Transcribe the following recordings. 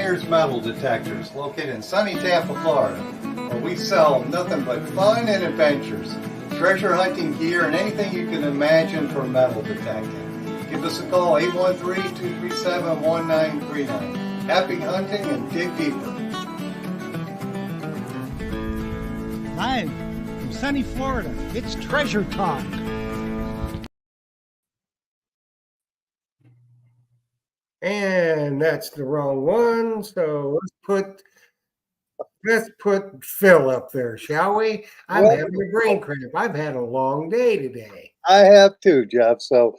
Myers Metal Detectors, located in sunny Tampa, Florida, where we sell nothing but fun and adventures, treasure hunting gear, and anything you can imagine for metal detecting. Give us a call, 813-237-1939. Happy hunting and dig deeper. Live from sunny Florida, it's Treasure Talk. And that's the wrong one. So let's put Phil up there, shall we? I'm having a brain cramp. I've had a long day today. I have too, Jeff. So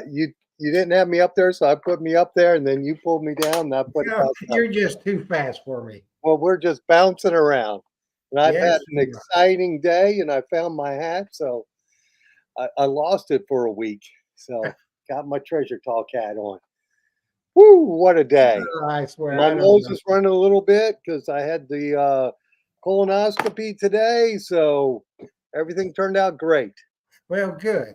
you didn't have me up there, so I put me up there, and then you pulled me down. And I put You're just too fast for me. Well, we're just bouncing around. And I've Yes, had an exciting day, and I found my hat, so I lost it for a week. So got my Treasure Talk hat on. Woo, what a day. I swear. My nose is running a little bit because I had the colonoscopy today, so everything turned out great. Well, good.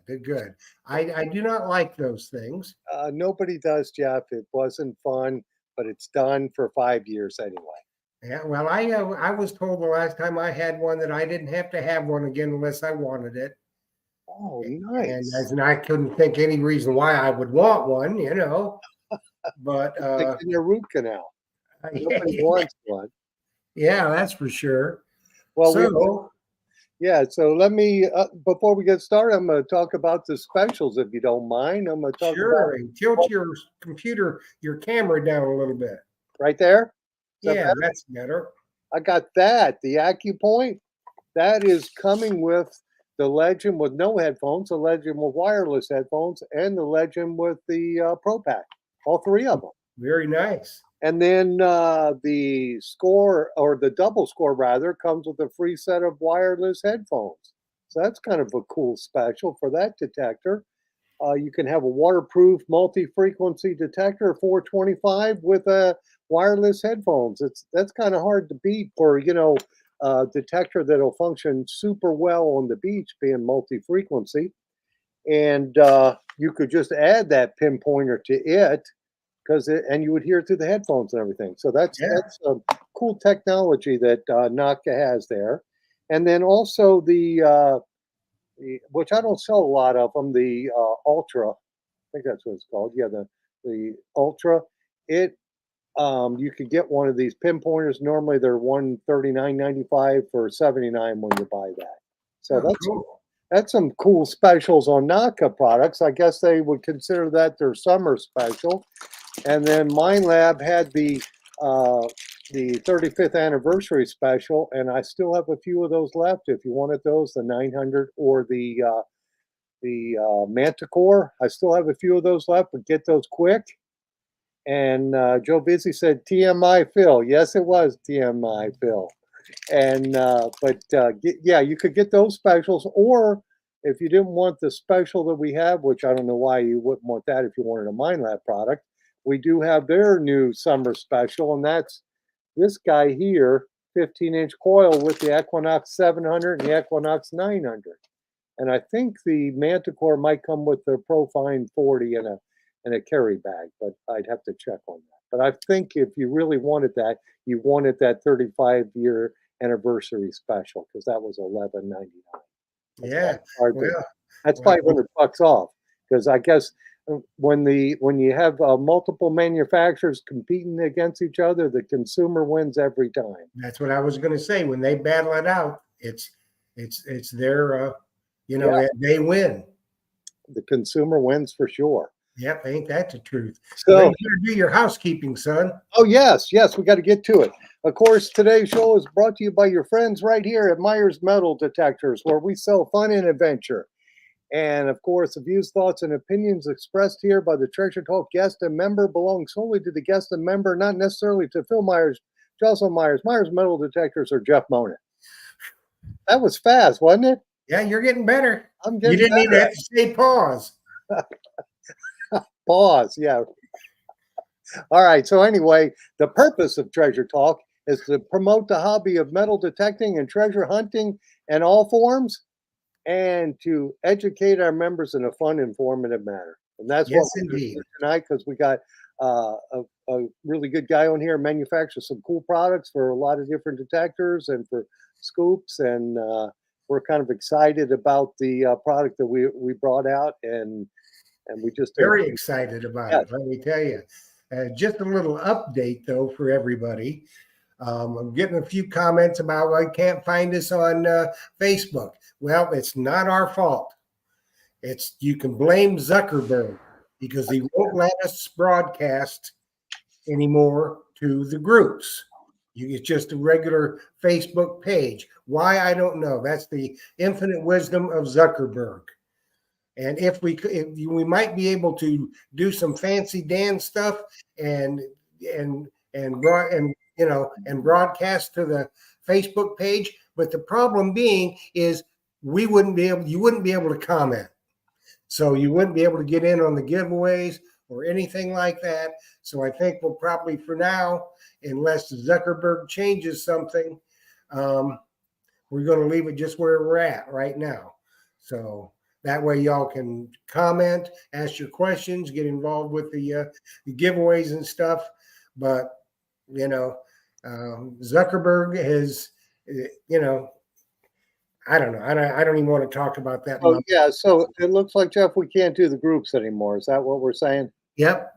I do not like those things. Nobody does, Jeff. It wasn't fun, but it's done for 5 years anyway. Yeah, well, I was told the last time I had one that I didn't have to have one again unless I wanted it. Oh, nice. And I couldn't think any reason why I would want one, But in your root canal. Nobody wants one. Yeah, that's for sure. Well, so let me before we get started, I'm going to talk about the specials if you don't mind. I'm going to talk about tilt your camera down a little bit. Right there? Yeah, that's better. I got that. The AccuPoint, that is coming with the Legend with no headphones, the Legend with wireless headphones, and the Legend with the Pro Pack. All three of them. Very nice. And then the Score, or the Double Score rather, comes with a free set of wireless headphones. So that's kind of a cool special for that detector. You can have a waterproof multi-frequency detector, 425, with wireless headphones. That's kind of hard to beat for a detector that'll function super well on the beach, being multi-frequency. And you could just add that pinpointer to it, and you would hear it through the headphones and everything. So that's a cool technology that Naka has there. And then also the which I don't sell a lot of them, the Ultra. I think that's what it's called. Yeah, the Ultra. You could get one of these pinpointers. Normally they're $139.95 for $79 when you buy that. So that's some cool specials on Naka products. I guess they would consider that their summer special. And then MindLab had the 35th anniversary special, and I still have a few of those left. If you wanted those, the 900 or the Manticore, I still have a few of those left, but get those quick. And Joe Vizzi said TMI Phil. Yes, it was TMI Phil. And you could get those specials, or if you didn't want the special that we have, which I don't know why you wouldn't want that if you wanted a MindLab product, we do have their new summer special, and that's this guy here, 15-inch coil with the Equinox 700 and the Equinox 900. And I think the Manticore might come with the Profine 40 and a carry bag, but I'd have to check on that. But I think if you really wanted that, you wanted that 35-year anniversary special, because that was $11.99. Yeah, that's $500 off, because I guess when you have multiple manufacturers competing against each other, the consumer wins every time. That's what I was going to say. When they battle it out, it's their they win. The consumer wins for sure. Yep, ain't that the truth? So you better do your housekeeping, son. Oh yes, we got to get to it. Of course, today's show is brought to you by your friends right here at Myers Metal Detectors, where we sell fun and adventure. And of course, the views, thoughts, and opinions expressed here by the Treasure Talk guest and member belong solely to the guest and member, not necessarily to Phil Myers, Jocelyn Myers, Myers Metal Detectors, or Jeff Mona. That was fast, wasn't it? Yeah, you're getting better. I'm getting better. You didn't even have to say pause. Pause, yeah. All right, so anyway, the purpose of Treasure Talk is to promote the hobby of metal detecting and treasure hunting in all forms, and to educate our members in a fun, informative manner. And that's what we're doing tonight, because we got a really good guy on here, manufactures some cool products for a lot of different detectors and for scoops, and we're kind of excited about the product that we brought out, and we just Very excited about yeah. it, let me tell you. Just a little update, though, for everybody. I'm getting a few comments about why you can't find us on Facebook. Well, it's not our fault. It's you can blame Zuckerberg because he won't let us broadcast anymore to the groups. It's just a regular Facebook page. Why, I don't know. That's the infinite wisdom of Zuckerberg. And if we might be able to do some fancy dance stuff and and and broadcast to the Facebook page. But the problem being is you wouldn't be able to comment. So you wouldn't be able to get in on the giveaways or anything like that. So I think we'll probably, for now, unless Zuckerberg changes something, we're going to leave it just where we're at right now. So that way y'all can comment, ask your questions, get involved with the giveaways and stuff. But, Zuckerberg has, I don't know. I don't even want to talk about that. Oh yeah, so it looks like, Jeff, we can't do the groups anymore. Is that what we're saying? Yep.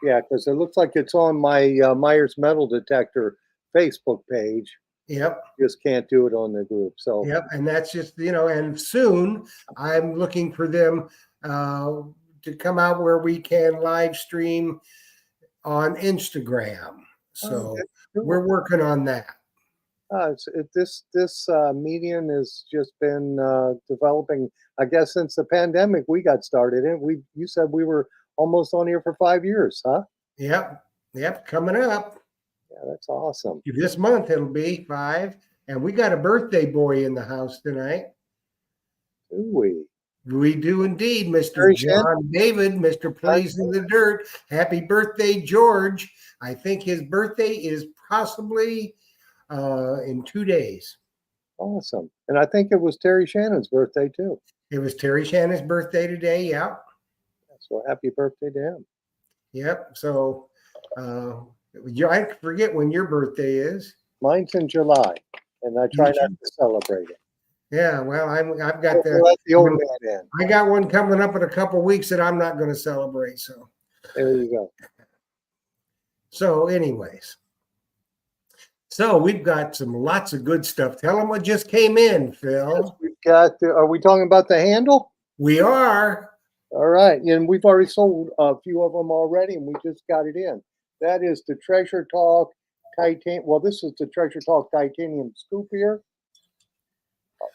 Yeah, because it looks like it's on my Myers Metal Detector Facebook page. Yep. Just can't do it on the group. So yep, and that's just and soon I'm looking for them to come out where we can live stream on Instagram. So okay, cool. we're working on that. This medium has just been developing, I guess, since the pandemic we got started. And you said we were almost on here for 5 years, huh? Yep, coming up. Yeah, that's awesome. This month it'll be 5, and we got a birthday boy in the house tonight. Do we? We do indeed, Mr. John David, Mr. Plays in the Dirt. Happy birthday, George. I think his birthday is possibly in 2 days. Awesome. And I think it was Terry Shannon's birthday too. It was Terry Shannon's birthday today. Yeah. So happy birthday to him. Yep. So I forget when your birthday is. Mine's in July, and I try not to celebrate it. Yeah. Well, I've got the old man in. I got one coming up in a couple of weeks that I'm not going to celebrate. So there you go. So, anyways. So we've got lots of good stuff. Tell them what just came in, Phil. Yes, we've got. Are we talking about the handle? We are. All right, and we've already sold a few of them already, and we just got it in. That is the Treasure Talk Titanium. Well, this is the Treasure Talk Titanium scoop here.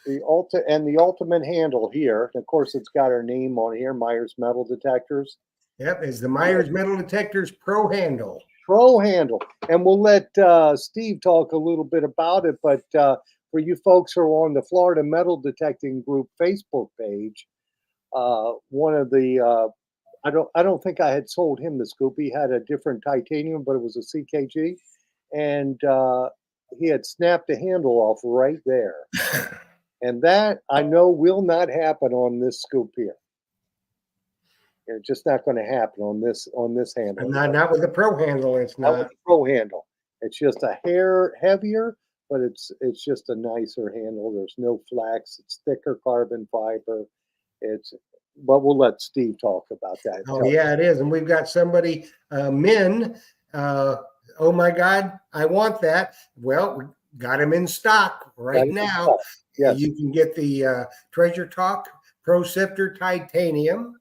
The ultimate handle here. And of course, it's got our name on here, Myers Metal Detectors. Yep, it's the Myers Metal Detectors Pro Handle. Pro handle, and we'll let Steve talk a little bit about it. But for you folks who are on the Florida Metal Detecting Group Facebook page, one of the I don't think I had sold him the scoop. He had a different titanium, but it was a CKG, and he had snapped the handle off right there. And that I know will not happen on this scoop here. It's just not going to happen on this handle. Not with the Pro handle. It's not with the Pro handle. It's just a hair heavier, but it's just a nicer handle. There's no flax. It's thicker carbon fiber. But we'll let Steve talk about that. Oh yeah, it is. And we've got somebody, Min. Oh my God, I want that. Well, we got him in stock right now. Yes. You can get the Treasure Talk Pro Sifter Titanium,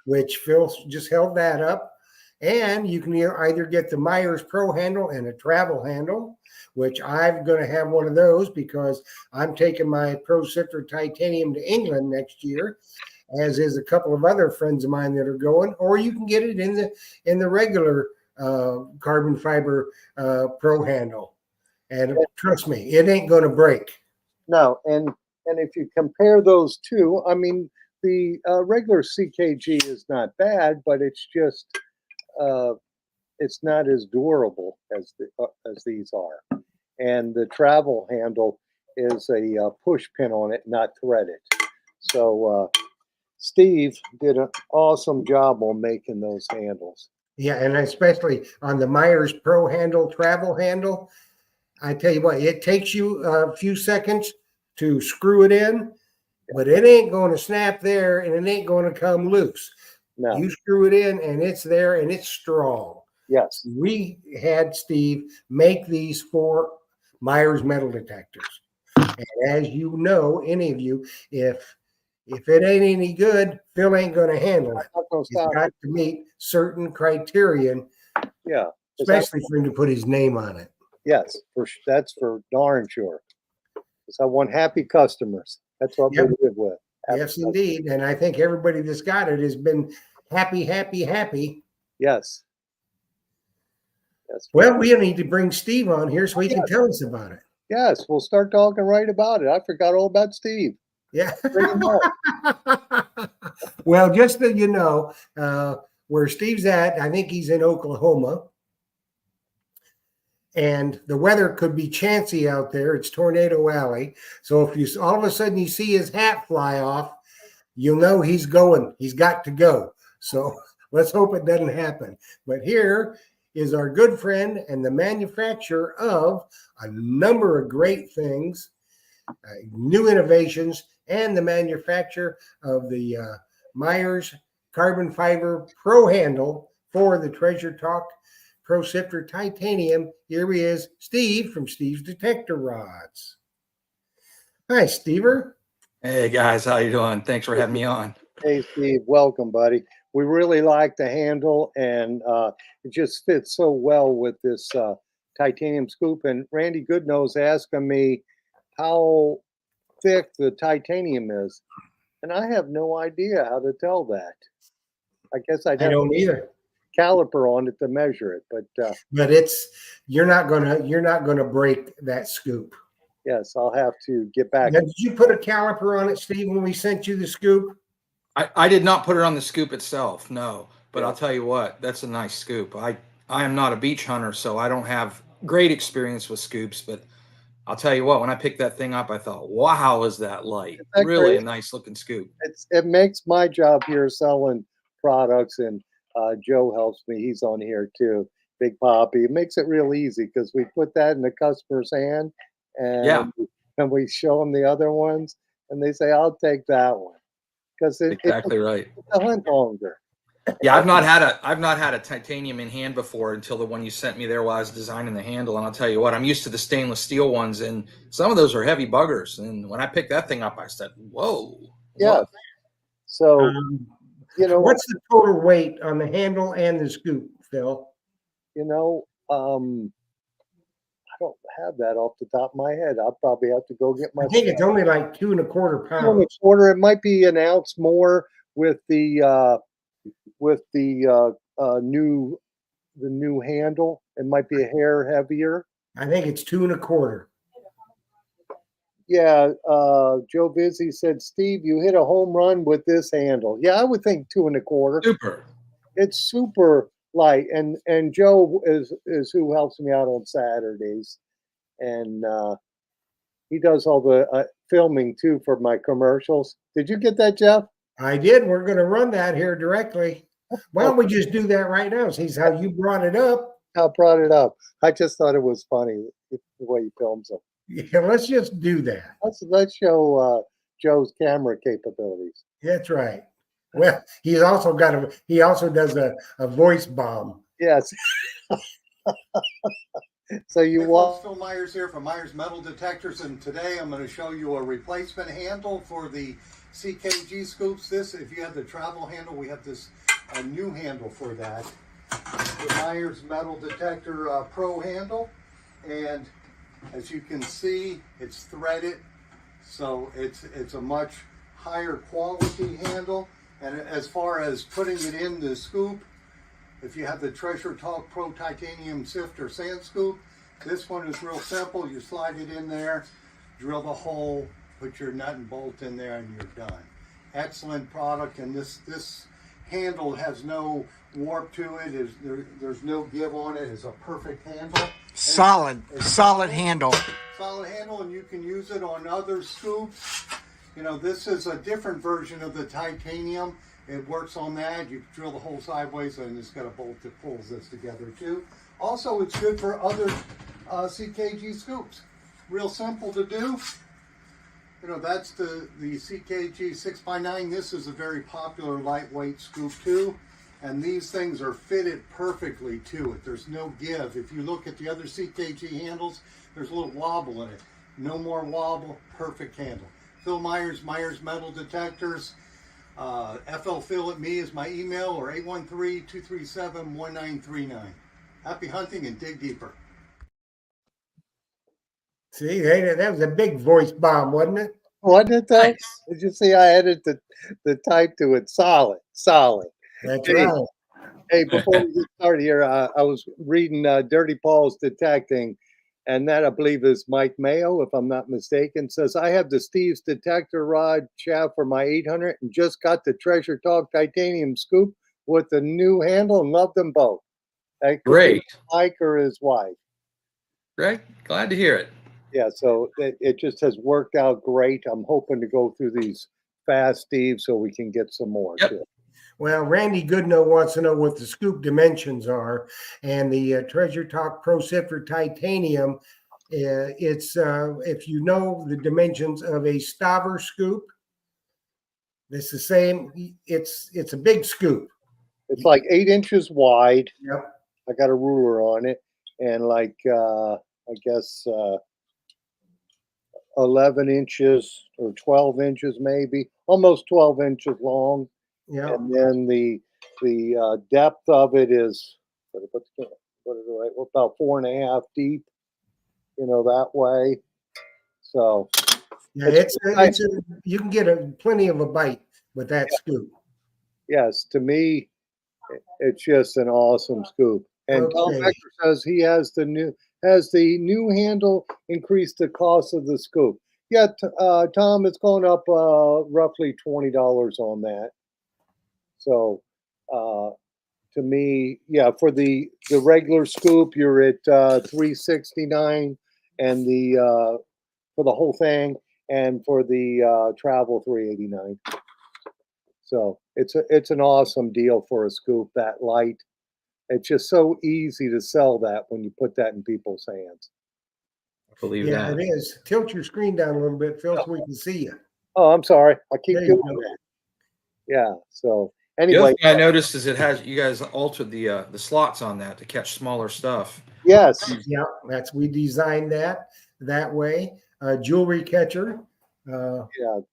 which Phil just held that up. And you can either get the Myers Pro handle and a travel handle, which I'm going to have one of those because I'm taking my Pro Sifter Titanium to England next year, as is a couple of other friends of mine that are going. Or you can get it in the regular carbon fiber Pro handle. And trust me, it ain't going to break. No, and if you compare those two, I mean, the regular CKG is not bad, but it's just it's not as durable as these are. And the travel handle is a push pin on it, not threaded. So Steve did an awesome job on making those handles. Yeah, and especially on the Myers Pro handle, travel handle, I tell you what, it takes you a few seconds to screw it in, but it ain't going to snap there and it ain't going to come loose. No. You screw it in and it's there and it's strong. Yes. We had Steve make these for Myers metal detectors. And as you know, any of you, if it ain't any good, Phil ain't going to handle it. I'm not gonna It's stop got it. to meet certain criterion, Yeah. 'Cause especially for him to put his name on it. yes, that's for darn sure. Because I want happy customers. That's what Yep. we live with. Happy Yes, customers. indeed. And I think everybody that's got it has been happy, happy, happy. Yes. Yes. Well, we need to bring Steve on here so he can tell us about it. Yes, we'll start talking right about it. I forgot all about Steve. Yeah. Bring him up. Well, just so you know, where Steve's at, I think he's in Oklahoma. And the weather could be chancy out there. It's Tornado Alley. So if you all of a sudden you see his hat fly off, you'll know he's going. He's got to go. So let's hope it doesn't happen. But here is our good friend and the manufacturer of a number of great things, new innovations, and the manufacturer of the Myers Carbon Fiber Pro Handle for the Treasure Talk Pro Sifter Titanium. Here he is, Steve from Steve's Detector Rods. Hi, Stever. Hey guys, how you doing? Thanks for having me on. Hey, Steve, welcome, buddy. We really like the handle, and it just fits so well with this titanium scoop. And Randy Goodnose asking me how thick the titanium is, and I have no idea how to tell that. I guess I'd I have don't a either. caliper on it to measure it, but But you're not gonna break that scoop. yes, I'll have to get back. Now, did you put a caliper on it, Steve, when we sent you the scoop? I did not put it on the scoop itself, no. But Yeah. I'll tell you what, that's a nice scoop. I am not a beach hunter, so I don't have great experience with scoops. But I'll tell you what, when I picked that thing up, I thought, "Wow, is that light? that Really crazy? a nice looking scoop." It makes my job here selling products, and Joe helps me. He's on here too. Big Poppy. It makes it real easy because we put that in the customer's hand, Yeah, and we show them the other ones, and they say, "I'll take that one," because it's exactly right. a hunt longer. Yeah, I've not had a titanium in hand before until the one you sent me there while I was designing the handle. And I'll tell you what, I'm used to the stainless steel ones, and some of those are heavy buggers. And when I picked that thing up, I said, "Whoa." Yeah. So you know, What's the total weight on the handle and the scoop, Phil? you know, I don't have that off the top of my head. I'll probably have to go get my. I think it's only like 2.25 Two and a pounds. quarter. It might be an ounce more with the new handle. It might be a hair heavier. I think it's 2.25. Yeah, Joe Vizzi said, Steve, you hit a home run with this handle. Yeah, I would think 2.25. Super. It's super light, and Joe is who helps me out on Saturdays, and he does all the filming too for my commercials. Did you get that, Jeff? I did. We're going to run that here directly. Why don't we just do that right now? See how you brought it up. I brought it up. I just thought it was funny the way he films them. Yeah, let's just do that. Let's show Joe's camera capabilities. That's right. Well, he also does a voice bomb. Yes. So you Hey, want folks, Phil Myers here from Myers Metal Detectors, and today I'm going to show you a replacement handle for the CKG scoops. This, if you have the travel handle, we have this a new handle for that. The Myers Metal Detector Pro handle, and as you can see, it's threaded, so it's a much higher quality handle. And as far as putting it in the scoop, if you have the Treasure Talk Pro Titanium Sifter Sand Scoop, this one is real simple. You slide it in there, drill the hole, put your nut and bolt in there, and you're done. Excellent product, and this handle has no warp to it. There's no give on it. It's a perfect handle. Solid handle. Solid handle, and you can use it on other scoops. You know, this is a different version of the titanium. It works on that. You drill the hole sideways, and it's got a bolt that pulls this together too. Also, it's good for other CKG scoops. Real simple to do. You know, that's the CKG 6x9. This is a very popular lightweight scoop too. And these things are fitted perfectly to it. There's no give. If you look at the other CKG handles, there's a little wobble in it. No more wobble, perfect handle. Phil Myers, Myers Metal Detectors. FLPhil@me is my email, or 813-237-1939. Happy hunting and dig deeper. See, that was a big voice bomb, wasn't it? Wasn't it though? Nice. Did you see I added the type to it? Solid, solid. That's Hey, right. Hey, before we get started here, I was reading Dirty Paul's Detecting, and that I believe is Mike Mayo, if I'm not mistaken, says, I have the Steve's Detector rod shaft for my 800 and just got the Treasure Talk titanium scoop with the new handle and love them both. That could be Great. Mike or his wife. Great. Glad to hear it. Yeah, so it just has worked out great. I'm hoping to go through these fast, Steve, so we can get some more Yep. too. Well, Randy Goodnow wants to know what the scoop dimensions are, and the Treasure Talk Pro Sifter Titanium. It's if you know the dimensions of a Staver scoop, it's the same. It's a big scoop. It's like 8 inches wide. Yep. I got a ruler on it, and like I guess 11 inches or 12 inches, maybe almost 12 inches long. Yep. And then the depth of it is about 4.5 deep. You know, that way. So Yeah, you can get plenty of a bite with that scoop. yes, to me, it's just an awesome scoop. And Tom Okay. Becker says he has the new handle increased the cost of the scoop. Yeah, Tom, it's going up roughly $20 on that. So to me, yeah, for the regular scoop, you're at $369, and the for the whole thing, and for the travel $389. So it's an awesome deal for a scoop that light. It's just so easy to sell that when you put that in people's hands. I believe Yeah, that. it is. Tilt your screen down a little bit, Phil, so we can see you. Oh, I'm sorry. I keep There you doing go. that. Yeah. So The other anyway, thing I noticed is it has, you guys altered the slots on that to catch smaller stuff. yes. Yeah, we designed that way. Jewelry catcher. Yeah. Yep.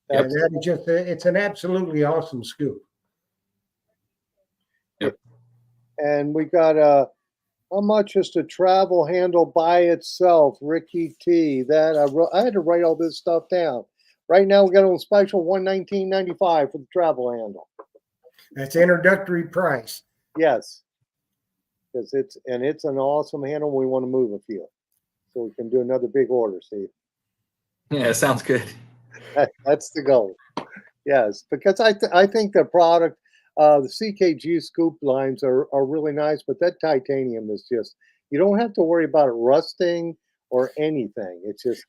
That is just it's an absolutely awesome scoop. And we got how much is the travel handle by itself? Ricky T. That I had to write all this stuff down. Right now we got on special $119.95 for the travel handle. That's introductory price. Yes. Because it's an awesome handle. We want to move a few. So we can do another big order, Steve. Yeah, sounds good. That's the goal. Yes, because I think the product, the CKG scoop lines are really nice, but that titanium is just, you don't have to worry about it rusting or anything. It's just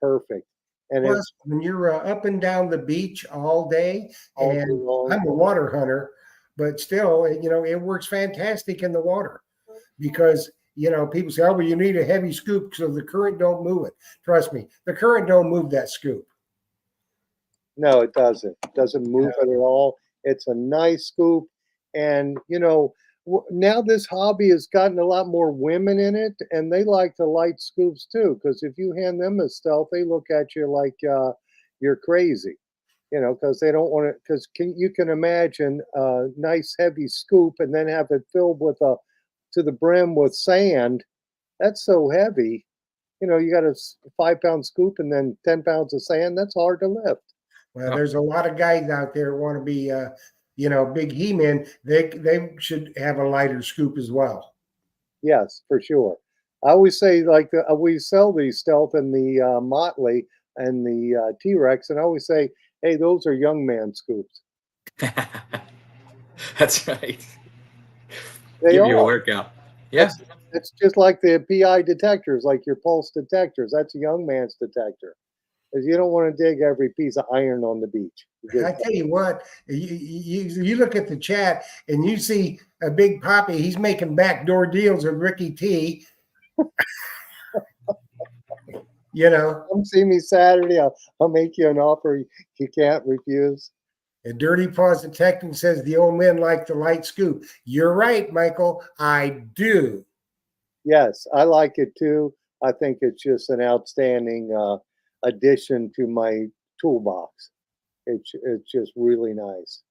perfect. And Plus, when you're up and down the beach all day, all day and long. I'm a water hunter, but still, it works fantastic in the water because people say, "Oh, well, you need a heavy scoop so the current don't move it." Trust me, the current don't move that scoop. No, it doesn't. It doesn't move it at all. It's a nice scoop. And, now this hobby has gotten a lot more women in it, and they like the light scoops too. Because if you hand them a stealth, they look at you like you're crazy, because they don't want to. Because you can imagine a nice heavy scoop and then have it filled to the brim with sand. That's so heavy. You got a 5-pound scoop and then 10 pounds of sand. That's hard to lift. Well, there's a lot of guys out there who want to be, big he-men. They should have a lighter scoop as well. Yes, for sure. I always say, like, we sell these Stealth and the Motley and the T-Rex, and I always say, hey, those are young man scoops. That's right. They Give are. you a workout. Yeah. It's just like the PI detectors, like your pulse detectors. That's a young man's detector. because you don't want to dig every piece of iron on the beach. I tell you what, you look at the chat and you see a big Poppy. He's making backdoor deals with Ricky T. You know, Come see me Saturday. I'll make you an offer you can't refuse. a Dirty Paws Detective says the old men like the light scoop. You're right, Michael. I do. Yes, I like it too. I think it's just an outstanding addition to my toolbox. It's just really nice.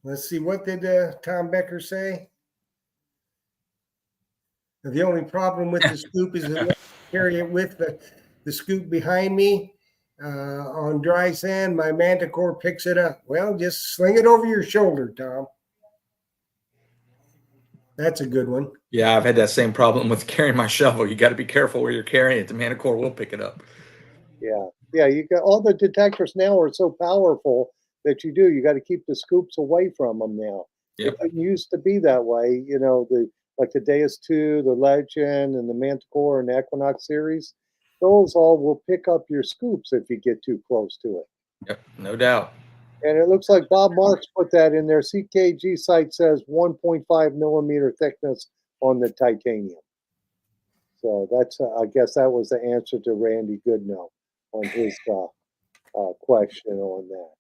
Let's see. What did Tom Becker say? The only problem with the scoop is that carry it with the scoop behind me on dry sand. My Manticore picks it up. Well, just sling it over your shoulder, Tom. That's a good one. Yeah, I've had that same problem with carrying my shovel. You got to be careful where you're carrying it. The Manicore will pick it up. Yeah, yeah. You got all the detectors now are so powerful that you got to keep the scoops away from them now. Yep. It didn't used to be that way. You know, the Deus 2, the Legend, and the Manticore and the Equinox series. Those all will pick up your scoops if you get too close to it. Yep, no doubt. And it looks like Bob Marks put that in there. CKG site says 1.5 millimeter thickness on the titanium. So that's, I guess that was the answer to Randy Goodnow on his question on that.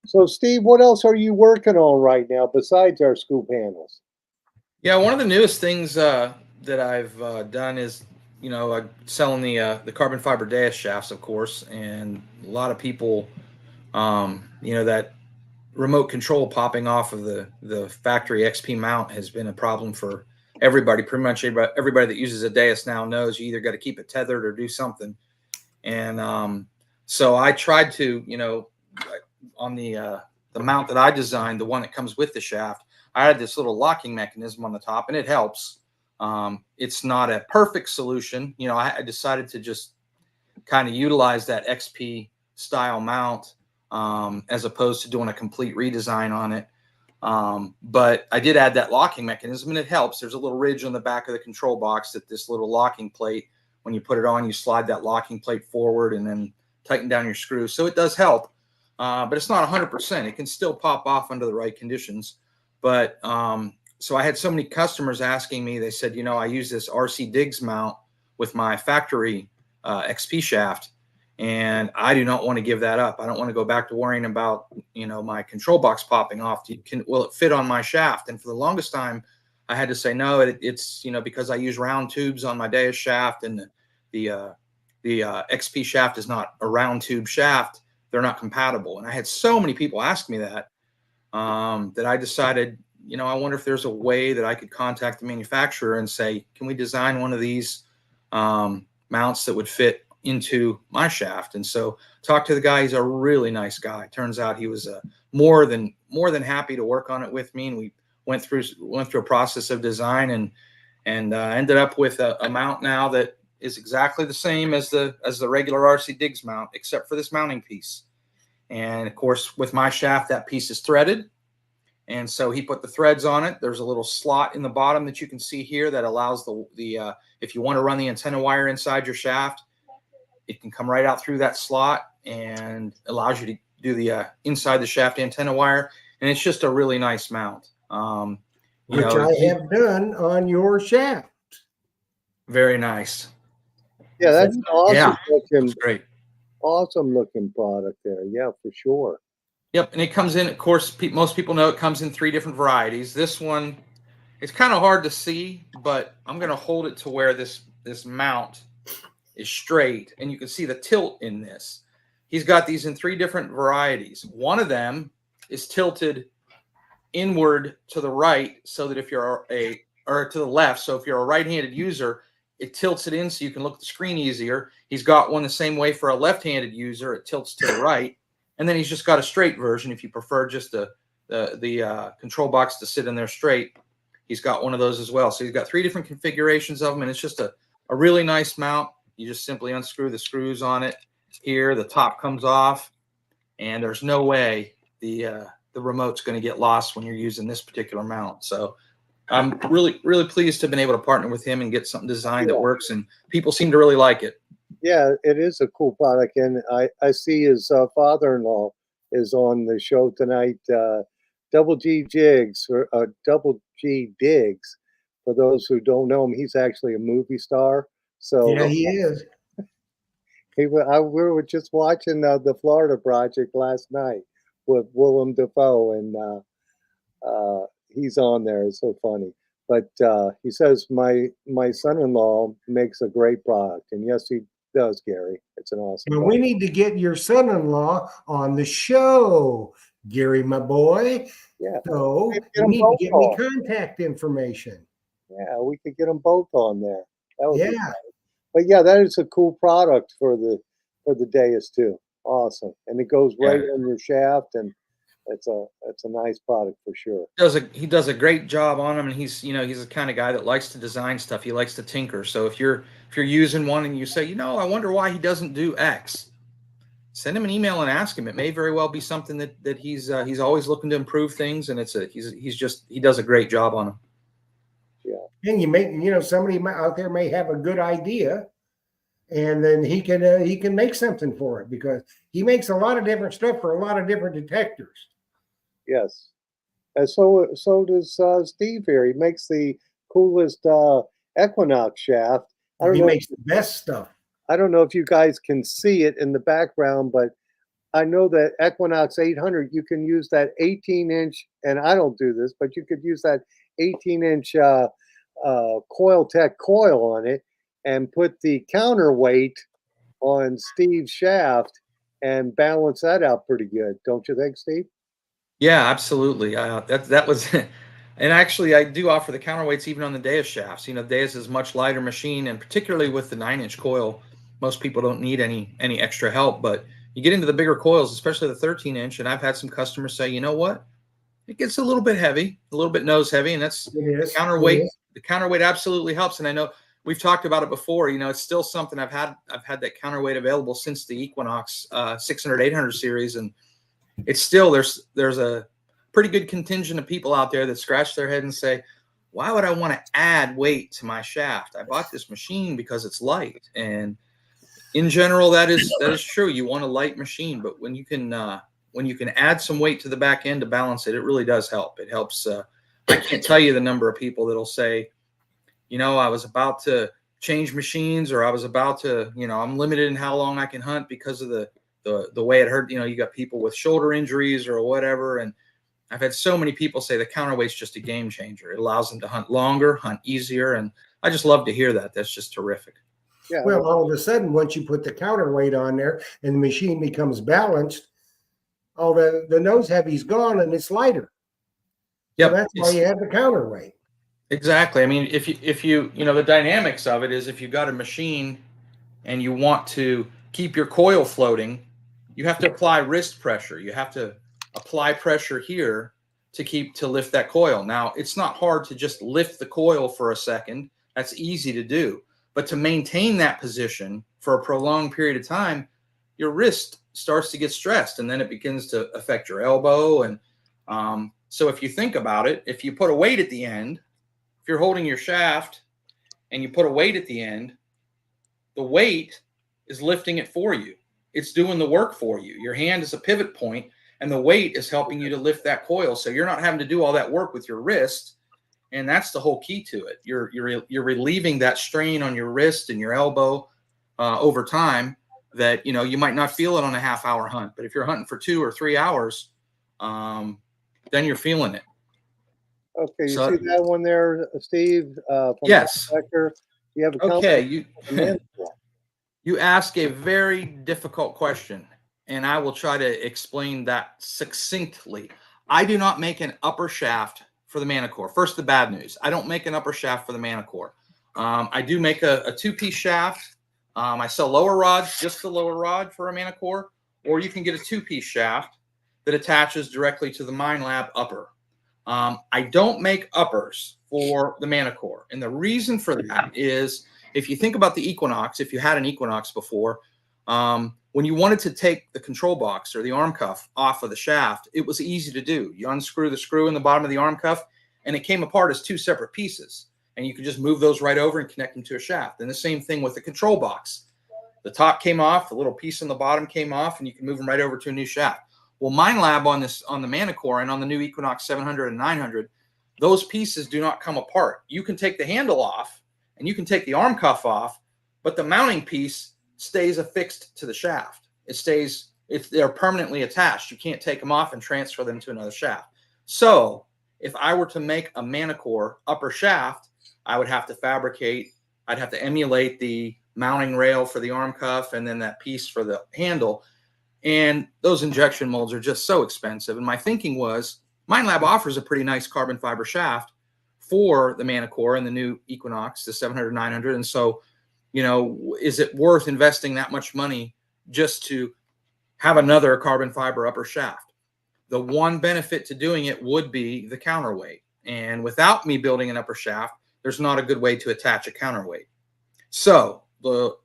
So, Steve, what else are you working on right now besides our scoop handles? Yeah, one of the newest things that I've done is, selling the carbon fiber dash shafts, of course, and a lot of people, that remote control popping off of the factory XP mount has been a problem for everybody. Pretty much everybody that uses a Deus now knows you either got to keep it tethered or do something. And so I tried to, on the mount that I designed, the one that comes with the shaft, I had this little locking mechanism on the top, and it helps. It's not a perfect solution. I decided to just kind of utilize that XP style mount as opposed to doing a complete redesign on it. But I did add that locking mechanism, and it helps. There's a little ridge on the back of the control box that this little locking plate, when you put it on, you slide that locking plate forward and then tighten down your screws. So it does help, but it's not 100%. It can still pop off under the right conditions. But so I had so many customers asking me, they said, I use this RC Diggs mount with my factory XP shaft, and I do not want to give that up. I don't want to go back to worrying about, my control box popping off. Will it fit on my shaft? And for the longest time, I had to say, no, it's, because I use round tubes on my Deus shaft, and the XP shaft is not a round tube shaft. They're not compatible. And I had so many people ask me that, that I decided, I wonder if there's a way that I could contact the manufacturer and say, can we design one of these mounts that would fit into my shaft? And so talked to the guy. He's a really nice guy. Turns out he was more than happy to work on it with me. And we went through a process of design and ended up with a mount now that is exactly the same as the regular RC Diggs mount, except for this mounting piece. And of course, with my shaft, that piece is threaded. And so he put the threads on it. There's a little slot in the bottom that you can see here that allows the if you want to run the antenna wire inside your shaft, it can come right out through that slot and allows you to do the inside the shaft antenna wire. And it's just a really nice mount. Which I have done on your shaft. Very nice. Yeah, that's an awesome looking, great. Awesome looking product there. Yeah, for sure. Yep, and it comes in, of course, most people know it comes in 3 different varieties. This one, it's kind of hard to see, but I'm going to hold it to where this mount is straight, and you can see the tilt in this. He's got these in 3 different varieties. One of them is tilted inward to the right, so that if you're or to the left, so if you're a right-handed user, it tilts it in so you can look at the screen easier. He's got one the same way for a left-handed user. It tilts to the right. And then he's just got a straight version. If you prefer just the control box to sit in there straight, he's got one of those as well. So he's got 3 different configurations of them, and it's just a really nice mount. You just simply unscrew the screws on it here. The top comes off, and there's no way the remote's going to get lost when you're using this particular mount. So I'm really, really pleased to have been able to partner with him and get something designed that works, and people seem to really like it. Yeah, it is a cool product, and I see his father-in-law is on the show tonight. Double G Jigs or Double G Diggs. For those who don't know him, he's actually a movie star. Yeah, So he is. we were just watching the Florida Project last night with Willem Dafoe, and he's on there. It's so funny. But he says my son-in-law makes a great product, and yes, he does, Gary. It's an awesome Well, we product. need to get your son-in-law on the show, Gary, my boy. Yeah, So maybe get you them need to both get me on. contact information. Yeah, we could get them both on there. That would be. Yeah. But yeah, that is a cool product for the Deus too. Awesome, and it goes right Yeah. on your shaft, and it's a nice product for sure. He does a great job on them, and he's he's the kind of guy that likes to design stuff. He likes to tinker. So if you're using one and you say, I wonder why he doesn't do X, send him an email and ask him. It may very well be something that he's always looking to improve things, and he does a great job on them. Yeah, And somebody out there may have a good idea, and then he can make something for it, because he makes a lot of different stuff for a lot of different detectors. yes, and so does Steve here. He makes the coolest Equinox shaft. I don't He know. makes the best stuff. I don't know if you guys can see it in the background, but I know that Equinox 800, you can use that 18-inch, and I don't do this, but you could use that 18-inch Coil Tech coil on it and put the counterweight on Steve's shaft and balance that out pretty good. Don't you think, Steve? Yeah, absolutely. That was, and actually, I do offer the counterweights even on the Deus shafts. Deus is a much lighter machine, and particularly with the 9-inch coil, most people don't need any extra help. But you get into the bigger coils, especially the 13-inch, and I've had some customers say, you know what, it gets a little bit heavy, a little bit nose heavy, and that's It the is. counterweight. The counterweight absolutely helps, and I know we've talked about it before. It's still something I've had that counterweight available since the Equinox 600 800 series, and it's still there's a pretty good contingent of people out there that scratch their head and say, why would I want to add weight to my shaft? I bought this machine because it's light, and in general that is true. You want a light machine, but when you can add some weight to the back end to balance it, it really does help. It helps. I can't tell you the number of people that'll say, I was about to change machines, or I was about to, I'm limited in how long I can hunt because of the way it hurt. You got people with shoulder injuries or whatever. And I've had so many people say the counterweight's just a game changer. It allows them to hunt longer, hunt easier. And I just love to hear that. That's just terrific. Yeah. Well, all of a sudden, once you put the counterweight on there and the machine becomes balanced, all the nose heavy's gone and it's lighter. Yep. So that's why you have the counterweight. Exactly. I mean, if you the dynamics of it is, if you got a machine and you want to keep your coil floating, you have to apply wrist pressure. You have to apply pressure here to lift that coil. Now, it's not hard to just lift the coil for a second. That's easy to do. But to maintain that position for a prolonged period of time, your wrist starts to get stressed, and then it begins to affect your elbow. And so if you think about it, if you put a weight at the end, if you're holding your shaft and you put a weight at the end, the weight is lifting it for you. It's doing the work for you. Your hand is a pivot point, and the weight is helping you to lift that coil. So you're not having to do all that work with your wrist, and that's the whole key to it. You're relieving that strain on your wrist and your elbow over time that you might not feel it on a half-hour hunt, but if you're hunting for 2 or 3 hours, then you're feeling it. Okay, you So, see that one there, Steve? From yes. Detector? You have a Okay. comment? You ask a very difficult question, and I will try to explain that succinctly. I do not make an upper shaft for the Manicore. First, the bad news. I don't make an upper shaft for the Manicore. I do make a two-piece shaft. I sell lower rods, just the lower rod for a Manicore, or you can get a two-piece shaft that attaches directly to the Mine Lab upper. I don't make uppers for the Manicore, and the reason for that is, if you think about the Equinox, if you had an Equinox before, when you wanted to take the control box or the arm cuff off of the shaft, it was easy to do. You unscrew the screw in the bottom of the arm cuff, and it came apart as 2 separate pieces, and you could just move those right over and connect them to a shaft. And the same thing with the control box. The top came off, the little piece on the bottom came off, and you can move them right over to a new shaft. Well, MindLab on the Manicore and on the new Equinox 700 and 900, those pieces do not come apart. You can take the handle off and you can take the arm cuff off, but the mounting piece stays affixed to the shaft. It stays, they're permanently attached. You can't take them off and transfer them to another shaft. So if I were to make a Manicore upper shaft, I would have to fabricate, I'd have to emulate the mounting rail for the arm cuff and then that piece for the handle. And those injection molds are just so expensive. And my thinking was, MindLab offers a pretty nice carbon fiber shaft for the Manicore and the new Equinox, the 700, 900. And so, you know, is it worth investing that much money just to have another carbon fiber upper shaft? The one benefit to doing it would be the counterweight. And without me building an upper shaft, there's not a good way to attach a counterweight. So the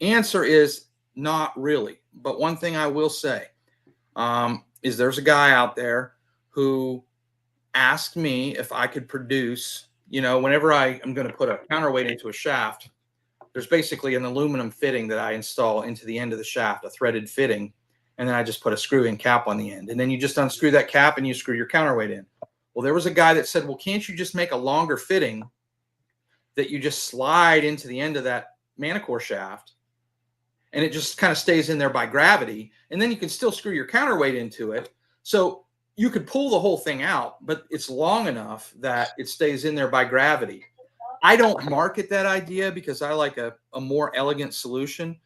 answer is not really. But one thing I will say is there's a guy out there who asked me if I could produce, you know, whenever I am going to put a counterweight into a shaft, there's basically an aluminum fitting that I install into the end of the shaft, a threaded fitting, and then I just put a screw-in cap on the end. And then you just unscrew that cap and you screw your counterweight in. Well, there was a guy that said, well, can't you just make a longer fitting that you just slide into the end of that Manicore shaft and it just kind of stays in there by gravity, and then you can still screw your counterweight into it. So you could pull the whole thing out, but it's long enough that it stays in there by gravity. I don't market that idea because I like a more elegant solution.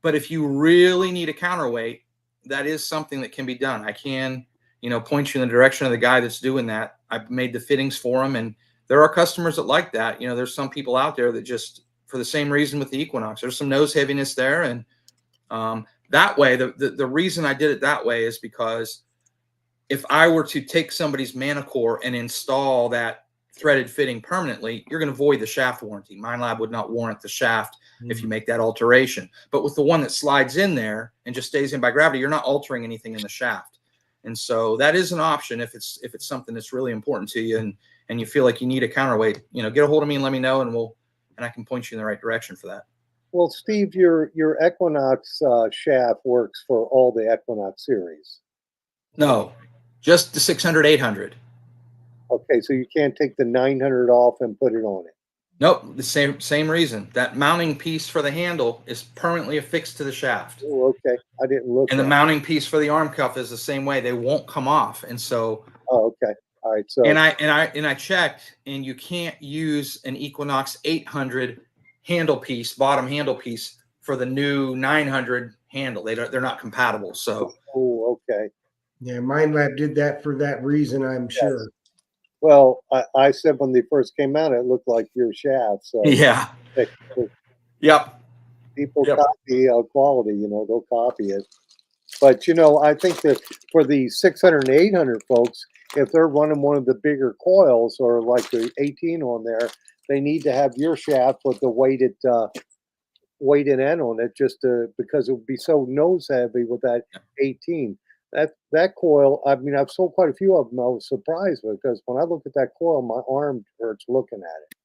But if you really need a counterweight, that is something that can be done. I can, you know, point you in the direction of the guy that's doing that. I've made the fittings for him, and there are customers that like that. You know, there's some people out there that just, for the same reason with the Equinox, there's some nose heaviness there. And that way, the reason I did it that way is because if I were to take somebody's Manicore and install that threaded fitting permanently, you're going to void the shaft warranty. MindLab would not warrant the shaft if you make that alteration. But with the one that slides in there and just stays in by gravity, you're not altering anything in the shaft. And so that is an option if it's something that's really important to you and you feel like you need a counterweight. You know, get a hold of me and let me know, and I can point you in the right direction for that. Well, Steve, your Equinox shaft works for all the Equinox series. No, just the 600, 800. Okay, so you can't take the 900 off and put it on it. Nope, the same reason. That mounting piece for the handle is permanently affixed to the shaft. Oh, okay. I didn't look. And the mounting piece for the arm cuff is the same way. They won't come off. And so oh, okay. All right. So and I checked, and you can't use an Equinox 800 handle piece, bottom handle piece, for the new 900 handle. They're not compatible. So oh, okay. Yeah, MindLab did that for that reason, I'm sure. Well, I said when they first came out, it looked like your shaft. So yeah. Yep. People copy quality, you know, they'll copy it. But, you know, I think that for the 600 and 800 folks, if they're running one of the bigger coils or like the 18 on there, they need to have your shaft with the weighted end on it, just because it would be so nose heavy with that 18. That coil, I mean, I've sold quite a few of them. I was surprised because when I look at that coil, my arm hurts looking at it.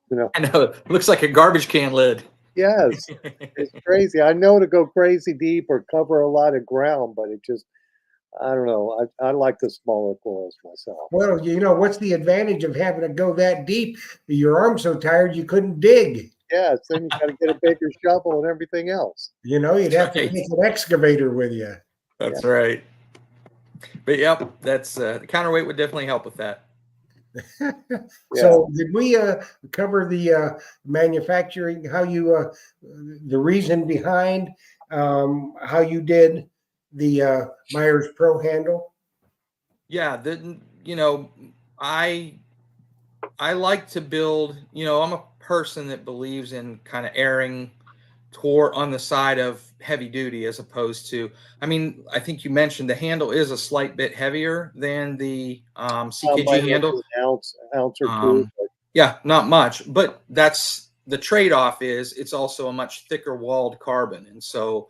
You know, I know, it looks like a garbage can lid. Yes, it's crazy. I know to go crazy deep or cover a lot of ground, but it just, I don't know. I like the smaller coils myself. Well, you know, what's the advantage of having to go that deep? Your arm's so tired you couldn't dig. Yeah, then you got to get a bigger shovel and everything else. You know, you'd have to take an excavator with you. That's right. But yep, that's the counterweight would definitely help with that. So did we cover the manufacturing, how you the reason behind how you did the Myers Pro handle? Yeah, you know, I like to build, you know, I'm a person that believes in kind of erring on the side of heavy duty as opposed to, I mean, I think you mentioned the handle is a slight bit heavier than the CKG handle. An ounce or two. Yeah, not much, but that's the trade-off is it's also a much thicker walled carbon. And so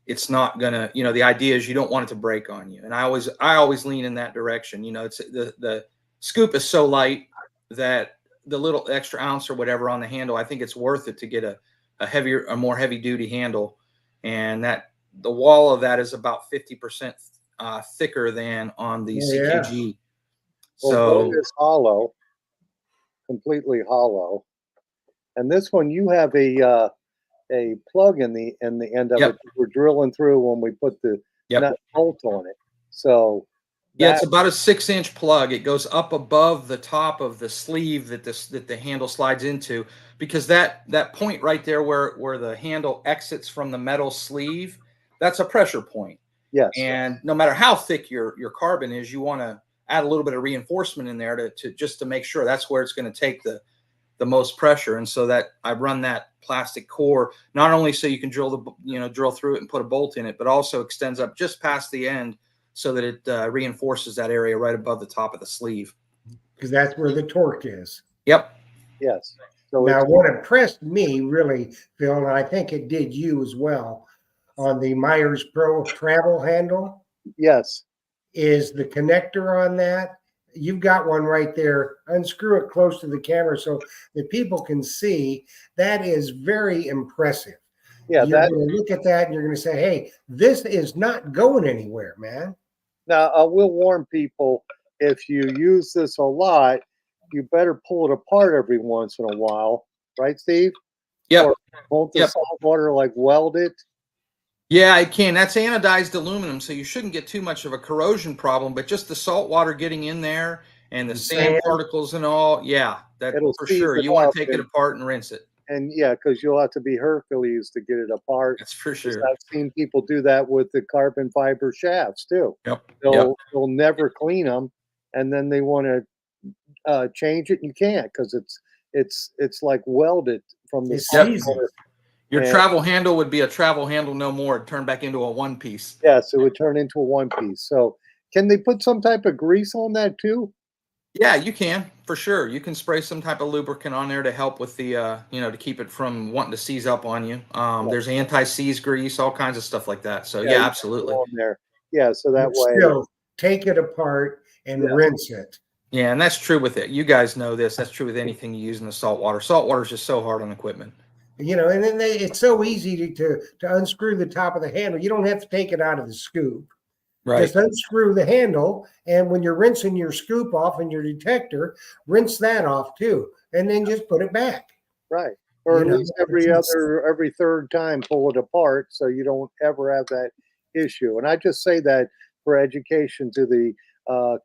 it's not gonna, you know, the idea is you don't want it to break on you. And I always lean in that direction. You know, it's the scoop is so light that the little extra ounce or whatever on the handle, I think it's worth it to get a a more heavy duty handle, and that the wall of that is about 50% thicker than on the Oh, yeah. CKG. Well, So one is hollow, completely hollow, and this one you have a plug in the end of it. yep, We're drilling through when we put the yep. nut bolt on it. So Yeah, that it's about a 6-inch plug. It goes up above the top of the sleeve that the handle slides into, because that point right there where the handle exits from the metal sleeve, that's a pressure point. yes, And no matter how thick your carbon is, you want to add a little bit of reinforcement in there to just to make sure that's where it's going to take the most pressure. And so that I run that plastic core not only so you can drill through it and put a bolt in it, but also extends up just past the end so that it reinforces that area right above the top of the sleeve. Because that's where the torque is. Yep. yes. So Now, it's what impressed me really, Phil, and I think it did you as well, on the Myers Pro travel handle yes, is the connector on that. You've got one right there. Unscrew it close to the camera so that people can see. That is very impressive. yeah. You're That going to look at that and you're going to say, hey, this is not going anywhere, man. now I will warn people: if you use this a lot, you better pull it apart every once in a while, right, Steve? Yep. Or won't the Yep. salt water like weld it? Yeah, it can. That's anodized aluminum, so you shouldn't get too much of a corrosion problem, but just the salt water getting in there and the And sand sand. particles and all, yeah, that It'll for seize sure. it You want up, to take it apart and rinse it. and yeah, because you'll have to be Hercules to get it apart. That's for 'Cause sure. I've seen people do that with the carbon fiber shafts too. Yep. Yep. They'll never clean them, and then they want to change it, and you can't because it's like welded from the It's salt Yep. seasoned. water. Your And travel handle would be a travel handle no more. Turn back into a one piece. yes, it would turn into a one piece. So can they put some type of grease on that too? Yeah, you can for sure. You can spray some type of lubricant on there to help with the, to keep it from wanting to seize up on you. Yeah, There's anti-seize grease, all kinds of stuff like that. So yeah, yeah, you can go absolutely. on there. Yeah, so that But way, still, take it apart and yeah, rinse it. Yeah, and that's true with it. You guys know this. That's true with anything you use in the salt water. Salt water is just so hard on equipment. And then it's so easy to unscrew the top of the handle. You don't have to take it out of the scoop. Right. Just unscrew the handle, and when you're rinsing your scoop off and your detector, rinse that off too, and then just put it back. right. Or at least It's- every third time, pull it apart so you don't ever have that issue. And I just say that for education to the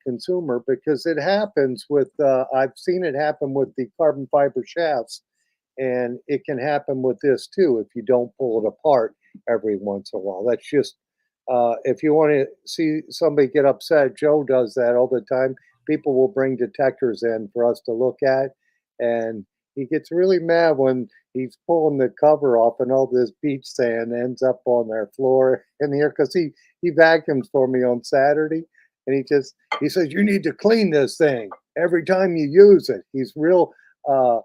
consumer because it happens with. I've seen it happen with the carbon fiber shafts, and it can happen with this too if you don't pull it apart every once in a while. That's just if you want to see somebody get upset. Joe does that all the time. People will bring detectors in for us to look at, and he gets really mad when he's pulling the cover off and all this beach sand ends up on their floor in here because he vacuums for me on Saturday, and he says you need to clean this thing every time you use it. He's real He's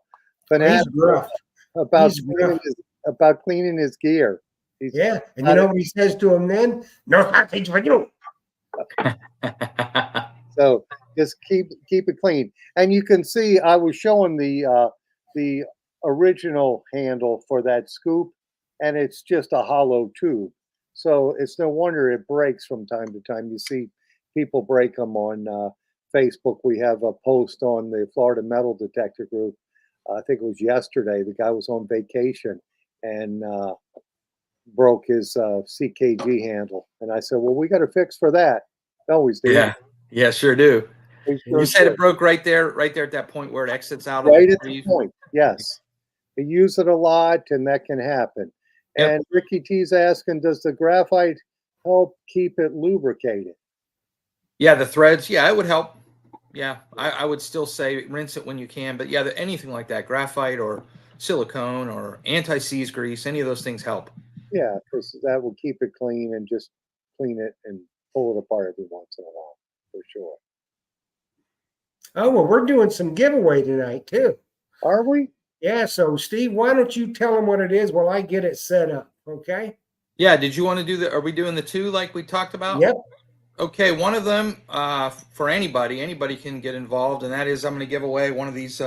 fanatic rough. about He's cleaning rough. about cleaning his gear. He's Yeah, and got you know it. what he says to him then? No sausage for you. So just keep it clean. And you can see I was showing the original handle for that scoop, and it's just a hollow tube. So it's no wonder it breaks from time to time. You see people break them on Facebook. We have a post on the Florida Metal Detector group. I think it was yesterday. The guy was on vacation and broke his CKG handle, and I said, "Well, we got a fix for that." Always do. Yeah. Yeah, sure do. We You sure said do. it broke right there at that point where it exits out of Right the at the sleeve. point. Yes. We use it a lot, and that can happen. Yep. And Ricky T's asking, does the graphite help keep it lubricated? Yeah, the threads. Yeah, it would help. Yeah, I would still say rinse it when you can. But yeah, anything like that, graphite or silicone or anti-seize grease, any of those things help. Yeah, because that will keep it clean and just clean it and pull it apart every once in a while, for sure. Oh, well, we're doing some giveaway tonight too. Are we? Yeah, so Steve, why don't you tell them what it is while I get it set up, okay? Yeah, did you want to do are we doing the two like we talked about? Yep. Okay, one of them for anybody can get involved, and that is I'm going to give away one of these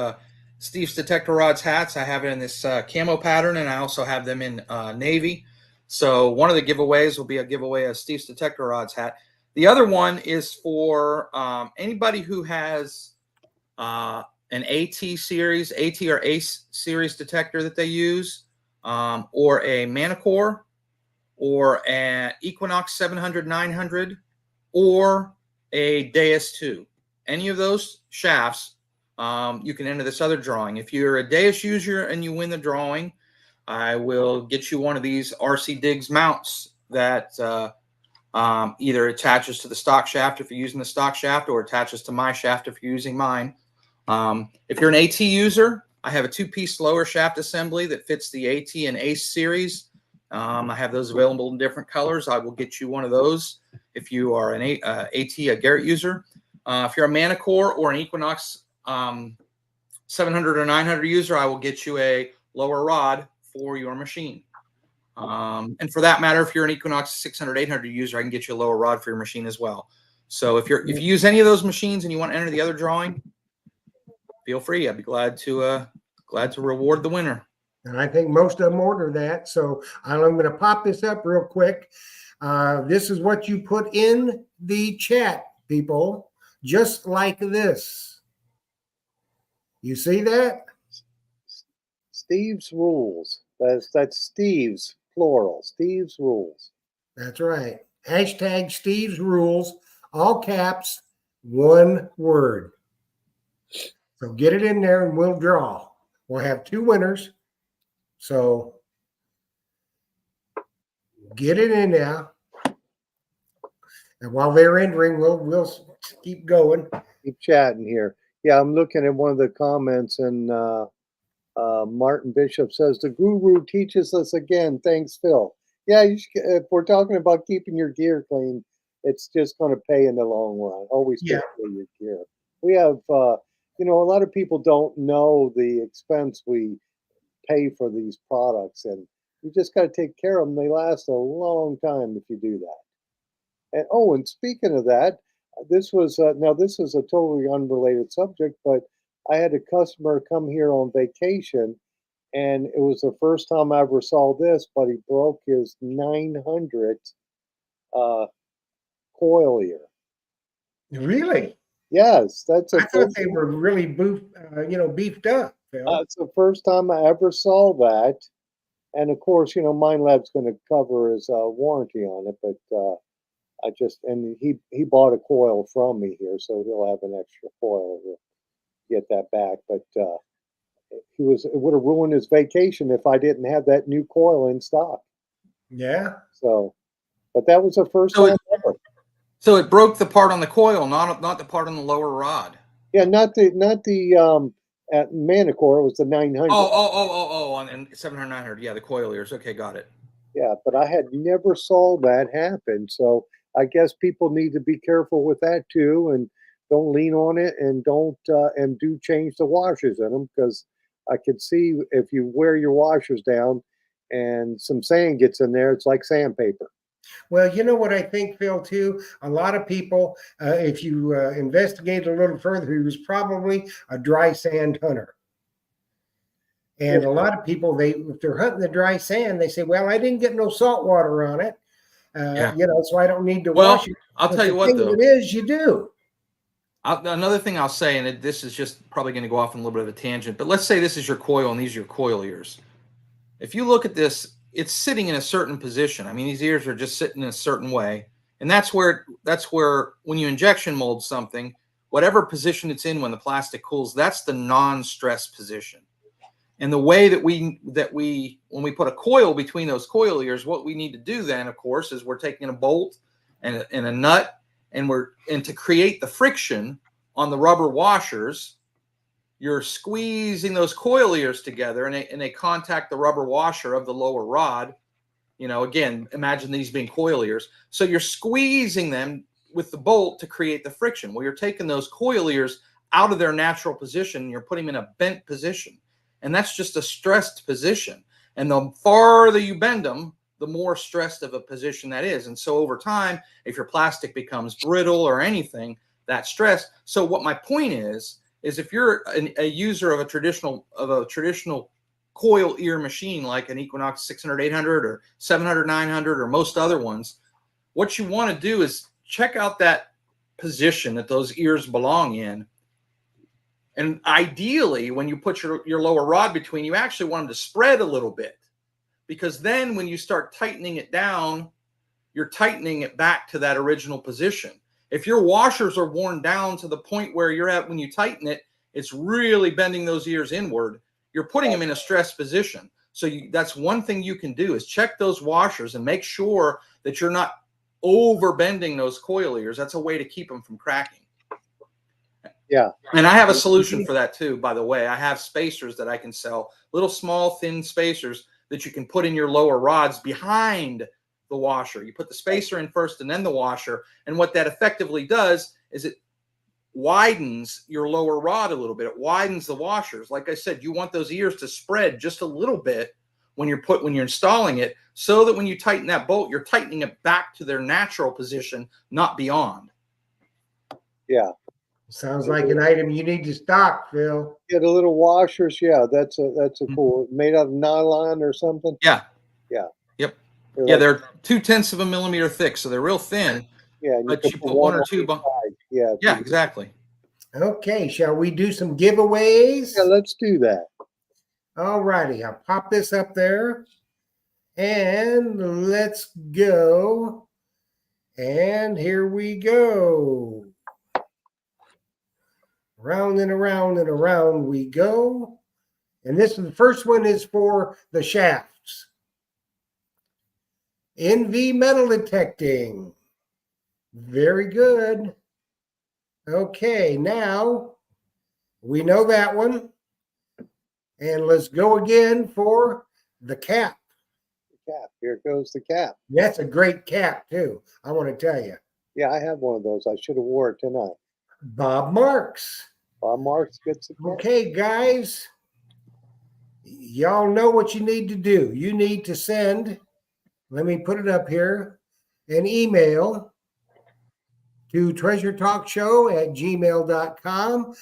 Steve's Detector Rods hats. I have it in this camo pattern, and I also have them in navy. So one of the giveaways will be a giveaway of Steve's Detector Rods hat. The other one is for anybody who has an AT series, AT or ACE series detector that they use, or a Manicore, or an Equinox 700, 900, or a Deus 2. Any of those shafts, you can enter this other drawing. If you're a Deus user and you win the drawing, I will get you one of these RC Diggs mounts that either attaches to the stock shaft if you're using the stock shaft, or attaches to my shaft if you're using mine. If you're an AT user, I have a 2-piece lower shaft assembly that fits the AT and ACE series. I have those available in different colors. I will get you one of those if you are an AT, a Garrett user. If you're a Manicore or an Equinox 700 or 900 user, I will get you a lower rod for your machine. And for that matter, if you're an Equinox 600, 800 user, I can get you a lower rod for your machine as well. So if you use any of those machines and you want to enter the other drawing, feel free. I'd be glad to reward the winner. And I think most of them order that. So I'm going to pop this up real quick. This is what you put in the chat, people, just like this. You see that? Steve's rules. That's Steve's plural. Steve's rules. That's right. Hashtag Steve's rules, all caps, one word. So get it in there and we'll draw. We'll have 2 winners. So get it in there. And while they're entering, we'll keep going. Keep chatting here. Yeah, I'm looking at one of the comments, and Martin Bishop says, the guru teaches us again. Thanks, Phil. Yeah, if we're talking about keeping your gear clean, it's just going to pay in the long run. Always take care of your gear. We have, a lot of people don't know the expense we pay for these products, and you just got to take care of them. They last a long time if you do that. And speaking of that, this was now this is a totally unrelated subject, but I had a customer come here on vacation, and it was the first time I ever saw this, but he broke his 900 coil ear. Really? Yes, that's I thought they were really beefed up, Phil. It's the first time I ever saw that. And of course, Mind Lab's going to cover his warranty on it, but he bought a coil from me here, so he'll have an extra coil to get that back. But it would have ruined his vacation if I didn't have that new coil in stock. Yeah. So, but that was the first time ever. So it broke the part on the coil, not the part on the lower rod. Yeah, not the at Manicore. It was the 900. On 700, 900. Yeah, the coil ears. Okay, got it. Yeah, but I had never saw that happen. So I guess people need to be careful with that too, and don't lean on it, and don't and do change the washers in them, because I could see if you wear your washers down and some sand gets in there, it's like sandpaper. Well, you know what I think, Phil, too? A lot of people, if you investigate a little further, he was probably a dry sand hunter. And a lot of people, if they're hunting the dry sand, they say, well, I didn't get no salt water on it, so I don't need to wash it. I'll tell you what, though. It is, you do. Another thing I'll say, and this is just probably going to go off on a little bit of a tangent, but let's say this is your coil and these are your coil ears. If you look at this, it's sitting in a certain position. I mean, these ears are just sitting in a certain way. And that's where when you injection mold something, whatever position it's in when the plastic cools, that's the non-stress position. And the way that when we put a coil between those coil ears, what we need to do then, of course, is we're taking a bolt and a nut, and to create the friction on the rubber washers, you're squeezing those coil ears together, and they contact the rubber washer of the lower rod. Again, imagine these being coil ears. So you're squeezing them with the bolt to create the friction. Well, you're taking those coil ears out of their natural position, and you're putting them in a bent position. And that's just a stressed position. And the farther you bend them, the more stressed of a position that is. And so over time, if your plastic becomes brittle or anything, that's stress. So what my point is is if you're a user of a traditional coil ear machine like an Equinox 600, 800, or 700, 900, or most other ones, what you want to do is check out that position that those ears belong in. And ideally, when you put your lower rod between, you actually want them to spread a little bit, because then when you start tightening it down, you're tightening it back to that original position. If your washers are worn down to the point where you're at when you tighten it, it's really bending those ears inward. You're putting them in a stressed position. So that's one thing you can do, is check those washers and make sure that you're not over bending those coil ears. That's a way to keep them from cracking. Yeah. And I have a solution for that too, by the way. I have spacers that I can sell, little small thin spacers that you can put in your lower rods behind the washer. You put the spacer in first and then the washer. And what that effectively does is it widens your lower rod a little bit. It widens the washers. Like I said, you want those ears to spread just a little bit when you're installing it, so that when you tighten that bolt, you're tightening it back to their natural position, not beyond. Yeah. Sounds like an item you need to stock, Phil. Yeah, the little washers. Yeah, that's a cool, made out of nylon or something. Yeah. Yeah. Yep. They're Yeah, like, they're 0.2 of a millimeter thick, so they're real thin. yeah, and But can you put one or two. Yeah. Yeah, exactly. Okay, shall we do some giveaways? Yeah, let's do that. All righty, I'll pop this up there. And let's go. And here we go. Round and around and around we go. And the first one is for the shafts. NV metal detecting. Very good. Okay, now we know that one. And let's go again for the cap. Cap. Here goes the cap. That's a great cap, too, I want to tell you. Yeah, I have one of those. I should have wore it tonight. Bob Marks. Bob Marks gets the cap. Okay, guys, y'all know what you need to do. You need to send, let me put it up here, an email to treasuretalkshow@gmail.com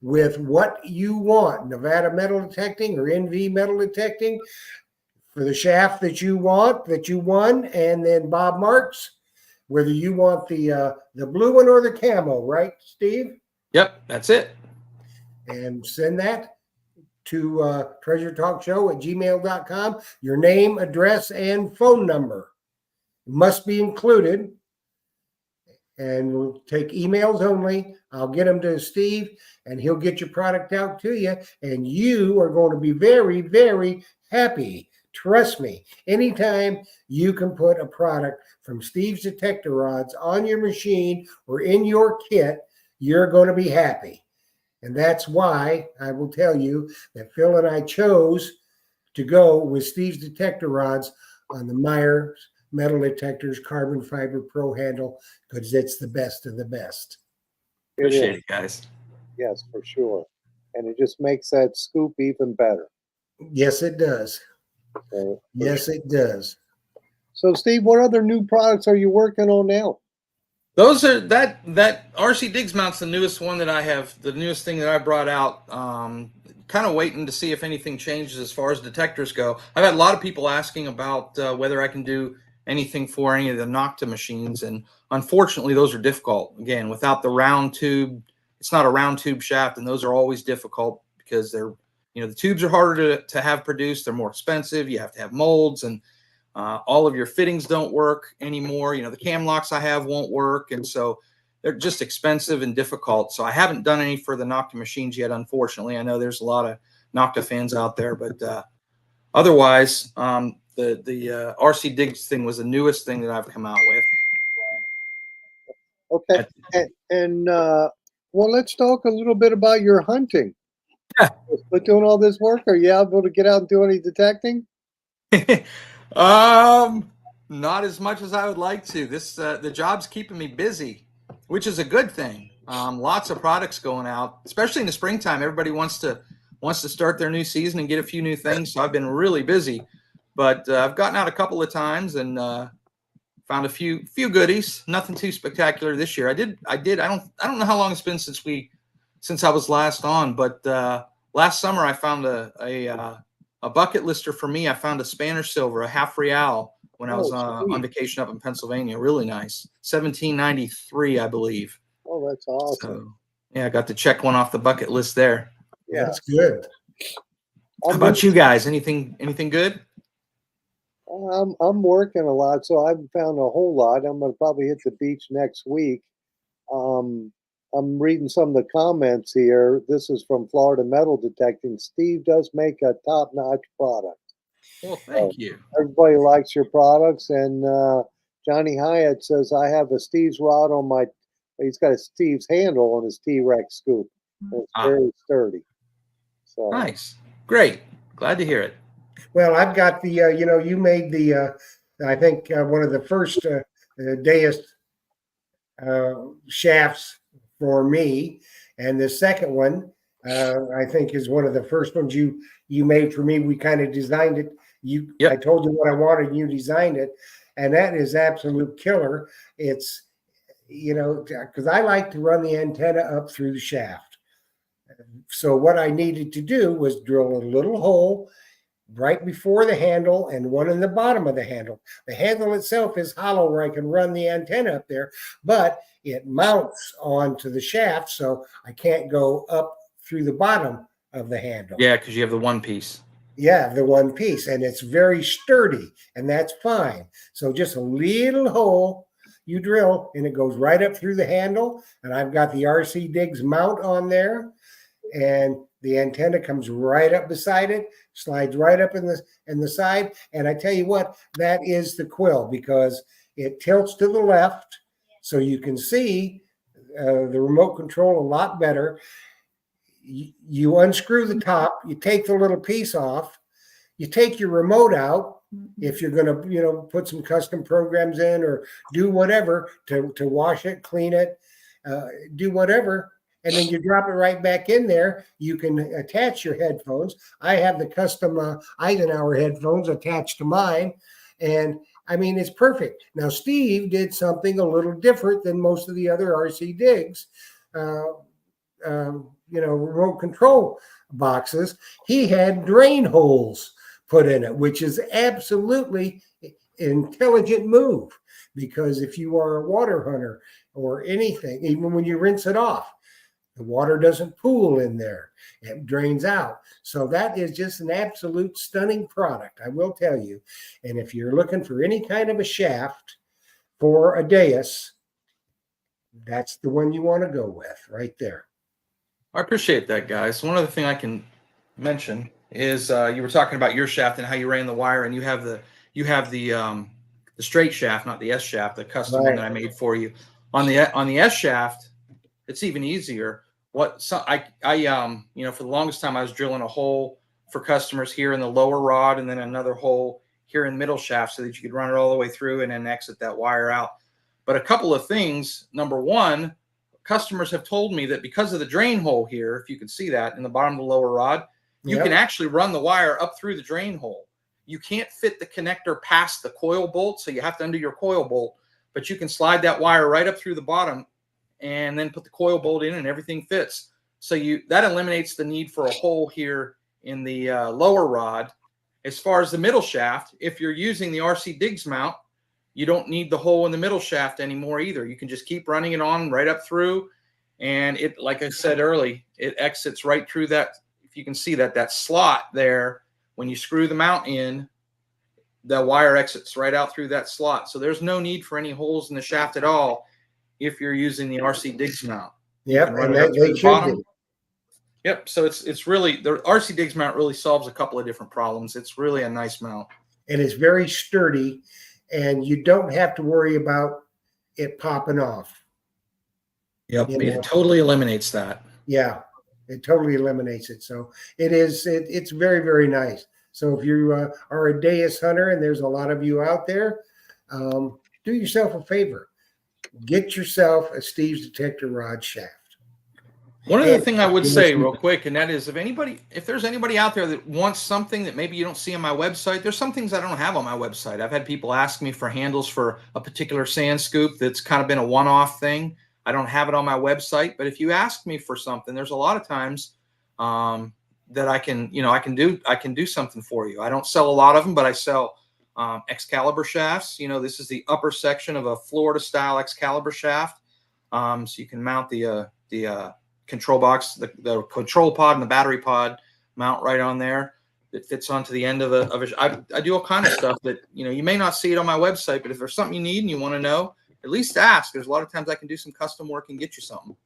with what you want. Nevada metal detecting or NV metal detecting for the shaft that you want, that you won, and then Bob Marks, whether you want the blue one or the camo, right, Steve? Yep, that's it. And send that to treasuretalkshow@gmail.com. Your name, address, and phone number must be included. And we'll take emails only. I'll get them to Steve, and he'll get your product out to you. And you are going to be very, very happy. Trust me. Anytime you can put a product from Steve's Detector Rods on your machine or in your kit, you're going to be happy. And that's why I will tell you that Phil and I chose to go with Steve's Detector Rods on the Myers Metal Detectors Carbon Fiber Pro handle, because it's the best of the best. Appreciate it, guys. Yes, for sure. And it just makes that scoop even better. Yes, it does. So, Yes, it does. So, Steve, what other new products are you working on now? Those are that RC Diggs mount's the newest one that I have, the newest thing that I brought out. Kind of waiting to see if anything changes as far as detectors go. I've had a lot of people asking about whether I can do anything for any of the Nocta machines, and unfortunately those are difficult. Again, without the round tube, it's not a round tube shaft, and those are always difficult because they're, the tubes are harder to have produced. They're more expensive. You have to have molds, and all of your fittings don't work anymore. The cam locks I have won't work, and so they're just expensive and difficult. So I haven't done any for the Nocta machines yet, unfortunately. I know there's a lot of Nocta fans out there, but otherwise, the RC Diggs thing was the newest thing that I've come out with. Okay. And well, let's talk a little bit about your hunting. Yeah. But doing all this work, are you able to get out and do any detecting? Not as much as I would like to. The job's keeping me busy, which is a good thing. Lots of products going out, especially in the springtime. Everybody wants to start their new season and get a few new things. So I've been really busy, but I've gotten out a couple of times and found a few goodies. Nothing too spectacular this year. I don't know how long it's been since since I was last on, but last summer I found a bucket lister for me. I found a Spanish silver, a half real, when I was on sweet. vacation up in Pennsylvania. Really nice. 1793, I believe. Oh, that's awesome. So, yeah, I got to check one off the bucket list there. Yeah. That's good. How about you guys? Anything good? I'm working a lot, so I haven't found a whole lot. I'm gonna probably hit the beach next week. I'm reading some of the comments here. This is from Florida Metal Detecting. Steve does make a top-notch product. Well, thank you. Everybody likes your products, and Johnny Hyatt says I have a Steve's rod on my. He's got a Steve's handle on his T-Rex scoop. It's very sturdy. So Nice, great, glad to hear it. Well, I've got the, you made the, I think one of the first Deus shafts for me, and the second one, I think, is one of the first ones you made for me. We kind of designed it. Yep. I told you what I wanted, and you designed it, and that is absolute killer. It's, because I like to run the antenna up through the shaft. So what I needed to do was drill a little hole right before the handle and one in the bottom of the handle. The handle itself is hollow where I can run the antenna up there, but it mounts onto the shaft, so I can't go up through the bottom of the handle. Yeah, because you have the one piece. Yeah, the one piece, and it's very sturdy, and that's fine. So just a little hole you drill, and it goes right up through the handle, and I've got the RC Diggs mount on there, and the antenna comes right up beside it, slides right up in the side, and I tell you what, that is the quill, because it tilts to the left, so you can see the remote control a lot better. You unscrew the top, you take the little piece off, you take your remote out if you're going to, put some custom programs in or do whatever to wash it, clean it, do whatever, and then you drop it right back in there. You can attach your headphones. I have the custom Eisenhower headphones attached to mine, and I mean, it's perfect. Now, Steve did something a little different than most of the other RC Diggs. Remote control boxes. He had drain holes put in it, which is absolutely intelligent move, because if you are a water hunter or anything, even when you rinse it off, the water doesn't pool in there. It drains out. So that is just an absolute stunning product, I will tell you. And if you're looking for any kind of a shaft for a Deus, that's the one you want to go with right there. I appreciate that, guys. One other thing I can mention is you were talking about your shaft and how you ran the wire, and you have the straight shaft, not the S shaft, the custom one that I made for you. On the S shaft, it's even easier. For the longest time I was drilling a hole for customers here in the lower rod, and then another hole here in the middle shaft, so that you could run it all the way through and then exit that wire out. But a couple of things. Number one, customers have told me that because of the drain hole here, if you can see that in the bottom of the lower rod, you can actually run the wire up through the drain hole. You can't fit the connector past the coil bolt, so you have to undo your coil bolt, but you can slide that wire right up through the bottom and then put the coil bolt in, and everything fits. So that eliminates the need for a hole here in the lower rod. As far as the middle shaft, if you're using the RC Diggs mount, you don't need the hole in the middle shaft anymore either. You can just keep running it on right up through, and it, like I said early, it exits right through that. If you can see that slot there, when you screw the mount in, the wire exits right out through that slot. So there's no need for any holes in the shaft at all if you're using the RC Diggs mount. Yep, and they should be. Yep, so it's really, the RC Diggs mount really solves a couple of different problems. It's really a nice mount. And it's very sturdy, and you don't have to worry about it popping off. Yep, it totally eliminates that. Yeah, it totally eliminates it. So it's very, very nice. So if you are a Deus hunter, and there's a lot of you out there, do yourself a favor. Get yourself a Steve's Detector rod shaft. One other thing I would say real quick, and that is, if there's anybody out there that wants something that maybe you don't see on my website, there's some things I don't have on my website. I've had people ask me for handles for a particular sand scoop that's kind of been a one-off thing. I don't have it on my website, but if you ask me for something, there's a lot of times that I can do something for you. I don't sell a lot of them, but I sell Excalibur shafts. This is the upper section of a Florida style Excalibur shaft. So you can mount the control box, the control pod and the battery pod mount right on there. It fits onto the end of I do all kind of stuff that, you may not see it on my website, but if there's something you need and you want to know, at least ask. There's a lot of times I can do some custom work and get you something.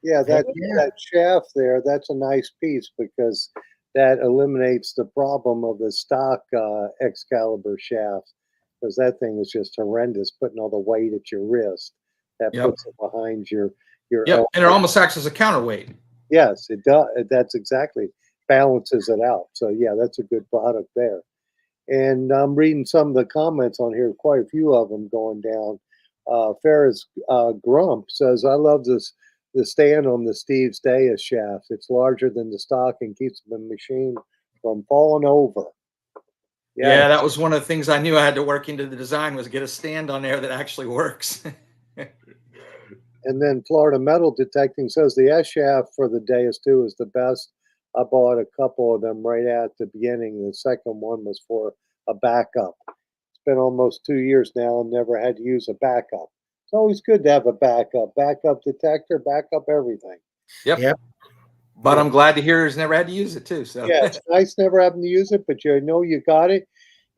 Yeah, that shaft there, that's a nice piece because that eliminates the problem of the stock Excalibur shaft, because that thing is just horrendous, putting all the weight at your wrist. That puts it behind your Yep, and it almost acts as a counterweight. Yes, it does. That's exactly balances it out. So yeah, that's a good product there. And I'm reading some of the comments on here, quite a few of them going down. Ferris Grump says, I love the stand on the Steve's Deus shaft. It's larger than the stock and keeps the machine from falling over. Yeah, that was one of the things I knew I had to work into the design, was get a stand on there that actually works. And then Florida Metal Detecting says the S shaft for the Deus 2 is the best. I bought a couple of them right at the beginning. The second one was for a backup. It's been almost 2 years now and never had to use a backup. It's always good to have a backup detector, backup everything. Yep. But I'm glad to hear he's never had to use it too. So yeah, it's nice never having to use it, but you got it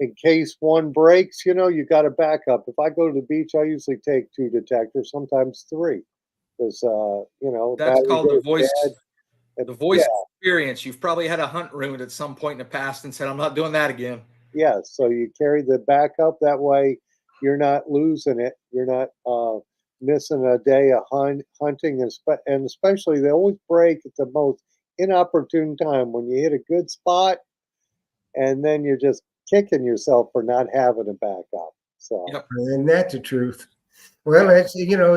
in case one breaks. You got a backup. If I go to the beach, I usually take 2 detectors, sometimes 3, because that's called the voice. Bad. The voice experience. You've probably had a hunt ruined at some point in the past and said, I'm not doing that again. Yeah, so you carry the backup. That way you're not losing it. You're not missing a day of hunting. And especially they always break at the most inopportune time when you hit a good spot and then you're just kicking yourself for not having a backup. So, and that's the truth. Well, it's,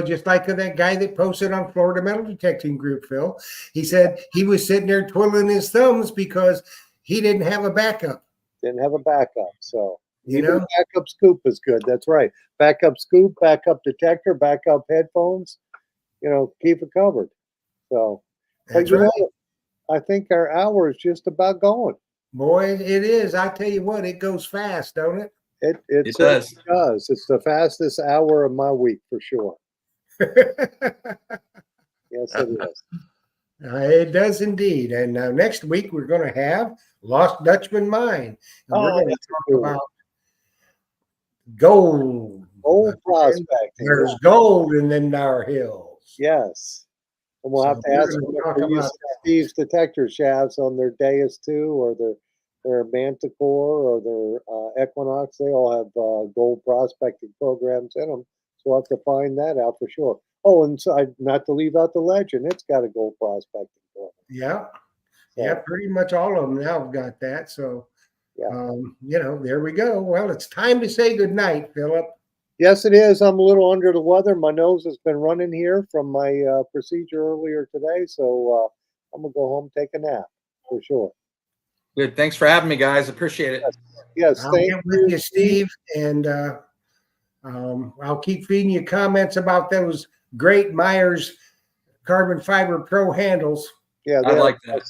just like that guy that posted on Florida Metal Detecting Group, Phil. He said he was sitting there twiddling his thumbs because he didn't have a backup. Didn't have a backup. So, backup scoop is good. That's right. Backup scoop, backup detector, backup headphones, keep it covered. So, that's right. I think our hour is just about going. Boy, it is. I tell you what, it goes fast, don't it? It does. It's the fastest hour of my week for sure. Yes, it is. It does indeed. And next week we're going to have Lost Dutchman Mine. And we're going to talk about gold. Gold prospecting. There's gold in our hills. Yes. And we'll have to ask them if they're using Steve's detector shafts on their Deus 2 or their Manticore or their Equinox. They all have gold prospecting programs in them. So we'll have to find that out for sure. Oh, and so not to leave out the Legend. It's got a gold prospecting program. Yeah. So, yeah, pretty much all of them now have got that. So, there we go. Well, it's time to say goodnight, Philip. Yes, it is. I'm a little under the weather. My nose has been running here from my procedure earlier today. So I'm going to go home and take a nap for sure. Good. Thanks for having me, guys. Appreciate it. Yes. I'll get with you, Steve. And I'll keep feeding you comments about those great Myers Carbon Fiber Pro handles. Yeah, I like that.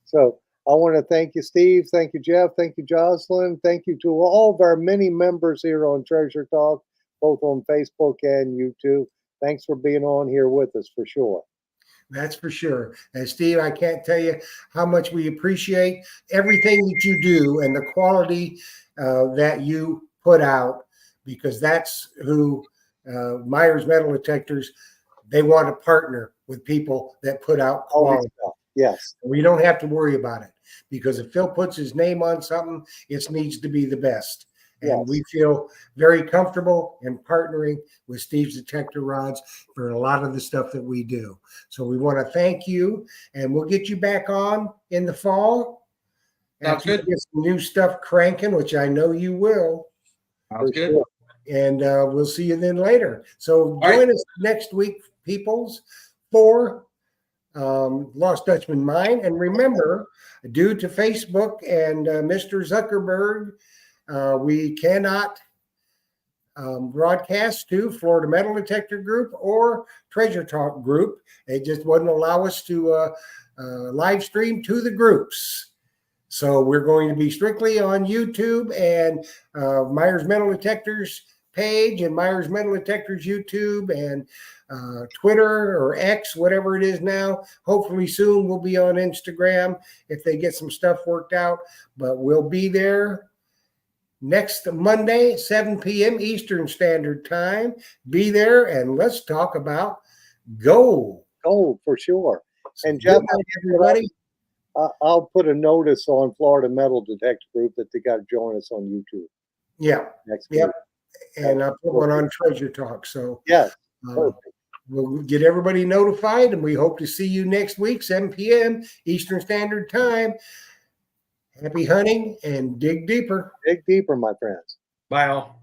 So I want to thank you, Steve. Thank you, Jeff. Thank you, Jocelyn. Thank you to all of our many members here on Treasure Talk, both on Facebook and YouTube. Thanks for being on here with us for sure. That's for sure. And Steve, I can't tell you how much we appreciate everything that you do and the quality that you put out, because that's who Myers Metal Detectors, they want to partner with people that put out quality. Yes. We don't have to worry about it, because if Phil puts his name on something, it needs to be the best. And we feel very comfortable in partnering with Steve's Detector Rods for a lot of the stuff that we do. So we want to thank you, and we'll get you back on in the fall. Sounds good. Get some new stuff cranking, which I know you will. Sounds good. Sure. And we'll see you then later. So join us next week, peoples, for Lost Dutchman Mine. And remember, due to Facebook and Mr. Zuckerberg, we cannot broadcast to Florida Metal Detector Group or Treasure Talk Group. They just wouldn't allow us to live stream to the groups. So we're going to be strictly on YouTube and Myers Metal Detectors page and Myers Metal Detectors YouTube and Twitter or X, whatever it is now. Hopefully soon we'll be on Instagram if they get some stuff worked out. But we'll be there next Monday, 7 p.m. Eastern Standard Time. Be there and let's talk about gold. Gold for sure. So And Jeff, good night, everybody. I'll put a notice on Florida Metal Detector Group that they got to join us on YouTube Yeah. next Yep. week. And I put one on Treasure Talk. So Yes, we'll get everybody notified, and we hope to see you next week, 7 p.m. Eastern Standard Time. Happy hunting and dig deeper. dig deeper, my friends. Bye all.